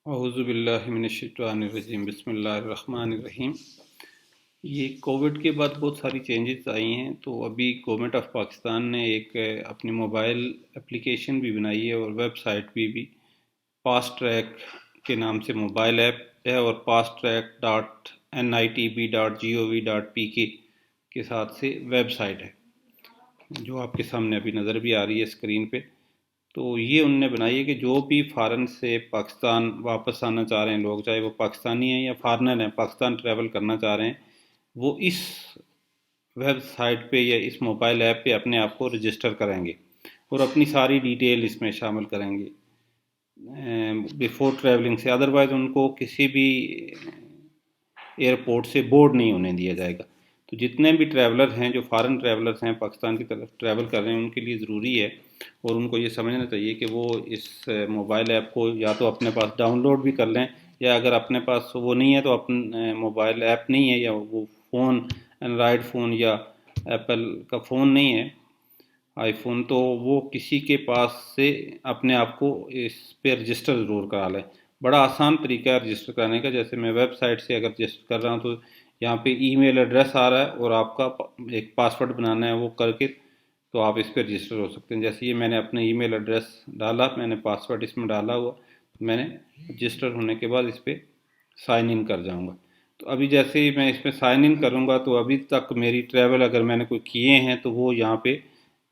اعوذ باللہ من الشیطان الرجیم، بسم اللہ الرحمن الرحیم۔ یہ کووڈ کے بعد بہت ساری چینجز آئی ہیں، تو ابھی گورنمنٹ آف پاکستان نے ایک اپنی موبائل اپلیکیشن بھی بنائی ہے اور ویب سائٹ بھی فاسٹ ٹریک کے نام سے موبائل ایپ ہے، اور فاسٹ ٹریک .nitb.gov.pk کے ساتھ سے ویب سائٹ ہے جو آپ کے سامنے ابھی نظر بھی آ رہی ہے اسکرین پہ۔ تو یہ انہوں نے بنائی ہے کہ جو بھی فارن سے پاکستان واپس آنا چاہ رہے ہیں لوگ، چاہے وہ پاکستانی ہیں یا فارنر ہیں، پاکستان ٹریول کرنا چاہ رہے ہیں، وہ اس ویب سائٹ پہ یا اس موبائل ایپ پہ اپنے آپ کو رجسٹر کریں گے اور اپنی ساری ڈیٹیل اس میں شامل کریں گے بیفور ٹریولنگ سے۔ ادروائز ان کو کسی بھی ایئرپورٹ سے بورڈ نہیں ہونے دیا جائے گا۔ تو جتنے بھی ٹریولر ہیں، جو فارن ٹریولرز ہیں، پاکستان کی طرف ٹریول کر رہے ہیں، ان کے لیے ضروری ہے اور ان کو یہ سمجھنا چاہیے کہ وہ اس موبائل ایپ کو یا تو اپنے پاس ڈاؤن لوڈ بھی کر لیں، یا اگر اپنے پاس وہ نہیں ہے تو اپنے موبائل ایپ نہیں ہے، یا وہ فون اینڈرائڈ فون یا ایپل کا فون نہیں ہے، آئی فون، تو وہ کسی کے پاس سے اپنے آپ کو اس پہ رجسٹر ضرور کرا لیں۔ بڑا آسان طریقہ ہے رجسٹر کرانے کا۔ جیسے میں ویب سائٹ سے اگر رجسٹر کر رہا ہوں تو یہاں پہ ای میل ایڈریس آ رہا ہے اور آپ کا ایک پاسورڈ بنانا ہے، وہ کر کے تو آپ اس پہ رجسٹر ہو سکتے ہیں۔ جیسے یہ میں نے اپنا ای میل ایڈریس ڈالا، میں نے پاسورڈ اس میں ڈالا ہوا، میں نے رجسٹر ہونے کے بعد اس پہ سائن ان کر جاؤں گا۔ تو ابھی جیسے ہی میں اس پہ سائن ان کروں گا تو ابھی تک میری ٹریول اگر میں نے کوئی کیے ہیں تو وہ یہاں پہ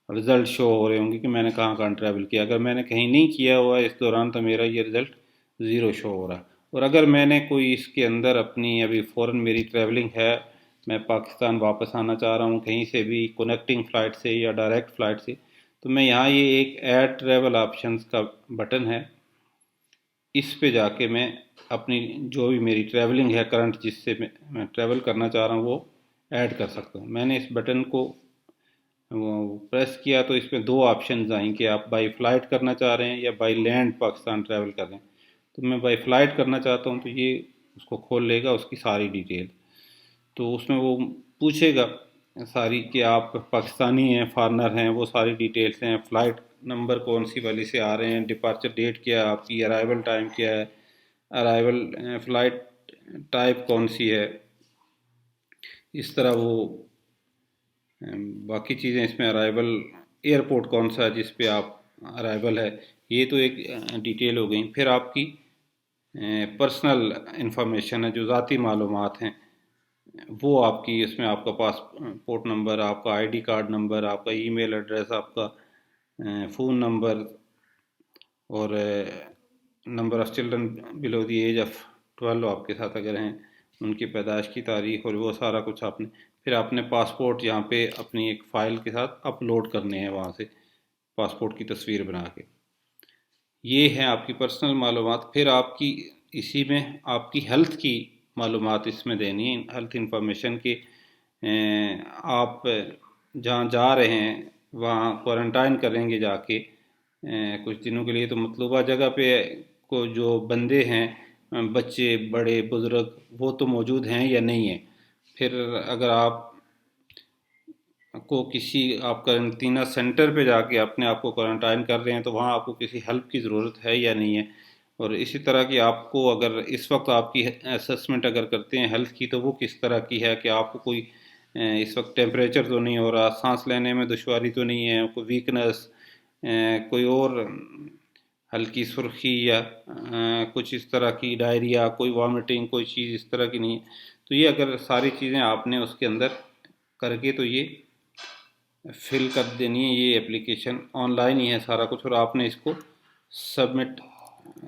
رزلٹ شو ہو رہے ہوں گے کہ میں نے کہاں کہاں ٹریول کیا۔ اگر میں نے کہیں نہیں کیا ہوا اس دوران تو میرا یہ رزلٹ زیرو شو ہو رہا۔ اور اگر میں نے کوئی اس کے اندر اپنی ابھی فوراً میری ٹریولنگ ہے، میں پاکستان واپس آنا چاہ رہا ہوں کہیں سے بھی کنیکٹنگ فلائٹ سے یا ڈائریکٹ فلائٹ سے، تو میں یہاں یہ ایک ایڈ ٹریول آپشنز کا بٹن ہے، اس پہ جا کے میں اپنی جو بھی میری ٹریولنگ ہے کرنٹ، جس سے میں ٹریول کرنا چاہ رہا ہوں، وہ ایڈ کر سکتا ہوں۔ میں نے اس بٹن کو پریس کیا تو اس میں دو آپشنز آئیں کہ آپ بائی فلائٹ کرنا چاہ رہے ہیں یا بائی لینڈ پاکستان ٹریول کر رہے ہیں۔ تو میں بائی فلائٹ کرنا چاہتا ہوں تو یہ اس کو کھول لے گا، اس کی ساری ڈیٹیل، تو اس میں وہ پوچھے گا ساری کہ آپ پاکستانی ہیں، فارنر ہیں، وہ ساری ڈیٹیلس ہیں، فلائٹ نمبر کون سی والی سے آ رہے ہیں، ڈپارچر ڈیٹ کیا ہے آپ کی، ارائیول ٹائم کیا ہے، ارائیول فلائٹ ٹائپ کون سی ہے، اس طرح وہ باقی چیزیں اس میں، ارائیول ایئرپورٹ کون سا ہے جس پہ آپ ارائیول ہے، یہ تو ایک ڈیٹیل ہو گئی۔ پھر آپ کی پرسنل انفارمیشن ہے، جو ذاتی معلومات ہیں، وہ آپ کی اس میں آپ کا پاسپورٹ نمبر، آپ کا آئی ڈی کارڈ نمبر، آپ کا ای میل ایڈریس، آپ کا فون نمبر، اور number of children below the age of 12 آپ کے ساتھ اگر ہیں، ان کی پیدائش کی تاریخ، اور وہ سارا کچھ آپ نے پھر اپنے پاسپورٹ یہاں پہ اپنی ایک فائل کے ساتھ اپلوڈ کرنے ہیں وہاں سے، پاسپورٹ کی تصویر بنا کے۔ یہ ہیں آپ کی پرسنل معلومات۔ پھر آپ کی اسی میں آپ کی ہیلتھ کی معلومات اس میں دینی ہے، ہیلتھ انفارمیشن کی، آپ جہاں جا رہے ہیں وہاں کوارنٹائن کریں گے جا کے کچھ دنوں کے لیے، تو مطلوبہ جگہ پہ کو جو بندے ہیں، بچے، بڑے، بزرگ، وہ تو موجود ہیں یا نہیں ہیں۔ پھر اگر آپ کو کسی آپ قرنطینہ سینٹر پہ جا کے اپنے آپ کو کوارنٹائن کر رہے ہیں تو وہاں آپ کو کسی ہیلپ کی ضرورت ہے یا نہیں ہے۔ اور اسی طرح کی آپ کو اگر اس وقت آپ کی اسسمنٹ اگر کرتے ہیں ہیلتھ کی تو وہ کس طرح کی ہے، کہ آپ کو کوئی اس وقت ٹیمپریچر تو نہیں ہو رہا، سانس لینے میں دشواری تو نہیں ہے، کوئی ویکنس، کوئی اور ہلکی سرخی یا کچھ اس طرح کی ڈائریا، کوئی وامٹنگ، کوئی چیز اس طرح کی نہیں ہے، تو یہ اگر ساری چیزیں آپ نے اس کے اندر کر کے تو یہ فل کر دینی ہے۔ یہ اپلیکیشن آن لائن ہی ہے سارا کچھ، اور آپ نے اس کو سبمٹ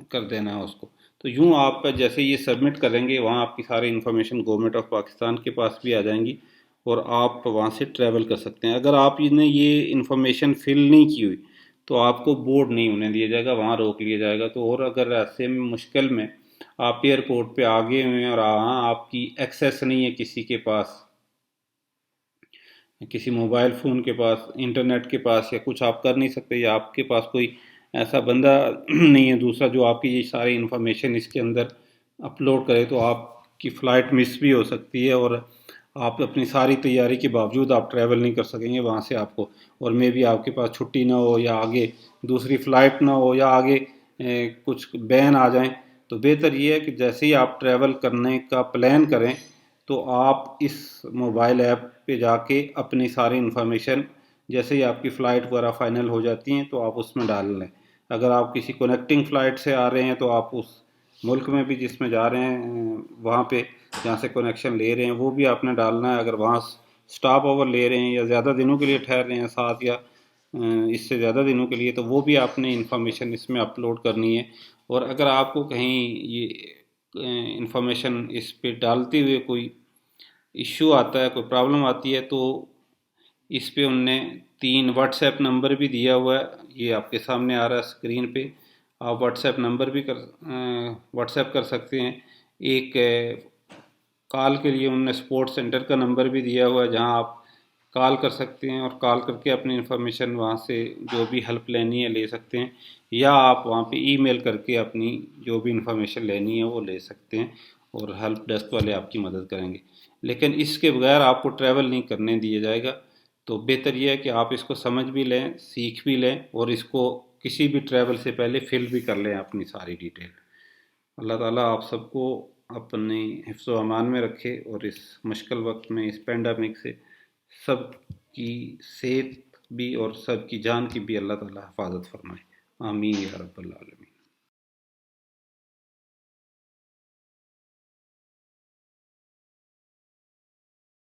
کر دینا ہے اس کو۔ تو یوں آپ جیسے یہ سبمٹ کریں گے، وہاں آپ کی ساری انفارمیشن گورنمنٹ آف پاکستان کے پاس بھی آ جائیں گی اور آپ وہاں سے ٹریول کر سکتے ہیں۔ اگر آپ نے یہ انفارمیشن فل نہیں کی ہوئی تو آپ کو بورڈ نہیں ہونے دیا جائے گا، وہاں روک لیا جائے گا۔ تو اور اگر ایسے میں مشکل میں آپ ایئرپورٹ پہ آگے ہوئے اور وہاں آپ کی ایکسیس نہیں ہے کسی کے پاس، کسی موبائل فون کے پاس، انٹرنیٹ کے پاس، یا کچھ آپ کر نہیں سکتے، یا آپ کے پاس کوئی ایسا بندہ نہیں ہے دوسرا جو آپ کی یہ ساری انفارمیشن اس کے اندر اپلوڈ کرے، تو آپ کی فلائٹ مس بھی ہو سکتی ہے اور آپ اپنی ساری تیاری کے باوجود آپ ٹریول نہیں کر سکیں گے وہاں سے آپ کو، اور میں بھی آپ کے پاس چھٹی نہ ہو، یا آگے دوسری فلائٹ نہ ہو، یا آگے کچھ بین آ جائیں، تو بہتر یہ ہے کہ جیسے ہی آپ ٹریول کرنے کا پلان کریں تو آپ اس موبائل ایپ پہ جا کے اپنی ساری انفارمیشن، جیسے ہی آپ کی فلائٹ وغیرہ فائنل ہو جاتی ہیں تو آپ اس میں ڈال لیں. اگر آپ کسی کنیکٹنگ فلائٹ سے آ رہے ہیں تو آپ اس ملک میں بھی جس میں جا رہے ہیں وہاں پہ جہاں سے کنیکشن لے رہے ہیں وہ بھی آپ نے ڈالنا ہے. اگر وہاں سٹاپ اوور لے رہے ہیں یا زیادہ دنوں کے لیے ٹھہر رہے ہیں، 7 یا اس سے زیادہ دنوں کے لیے، تو وہ بھی آپ نے انفارمیشن اس میں اپلوڈ کرنی ہے. اور اگر آپ کو کہیں یہ انفارمیشن اس پہ ڈالتے ہوئے کوئی ایشو آتا ہے، کوئی پرابلم آتی ہے، تو اس پہ ان نے 3 واٹس ایپ نمبر بھی دیا ہوا ہے. یہ آپ کے سامنے آ رہا ہے اسکرین پہ. آپ واٹس ایپ نمبر بھی واٹس ایپ کر سکتے ہیں. ایک کال کے لیے انہوں نے سپورٹ سینٹر کا نمبر بھی دیا ہوا ہے جہاں آپ کال کر سکتے ہیں اور کال کر کے اپنی انفارمیشن وہاں سے جو بھی ہیلپ لینی ہے لے سکتے ہیں، یا آپ وہاں پہ ای میل کر کے اپنی جو بھی انفارمیشن لینی ہے وہ لے سکتے ہیں اور ہیلپ ڈیسک والے آپ کی مدد کریں گے. لیکن اس کے بغیر آپ کو ٹریول نہیں کرنے دیا جائے گا. تو بہتر یہ ہے کہ آپ اس کو سمجھ بھی لیں، سیکھ بھی لیں، اور اس کو کسی بھی ٹریول سے پہلے فل بھی کر لیں اپنی ساری ڈیٹیل. اللہ تعالیٰ آپ سب کو اپنی حفظ و امان میں رکھے اور اس مشکل وقت میں، اس پینڈیمک سے سب کی صحت بھی اور سب کی جان کی بھی اللہ تعالیٰ حفاظت فرمائے. آمین یا رب العالمین.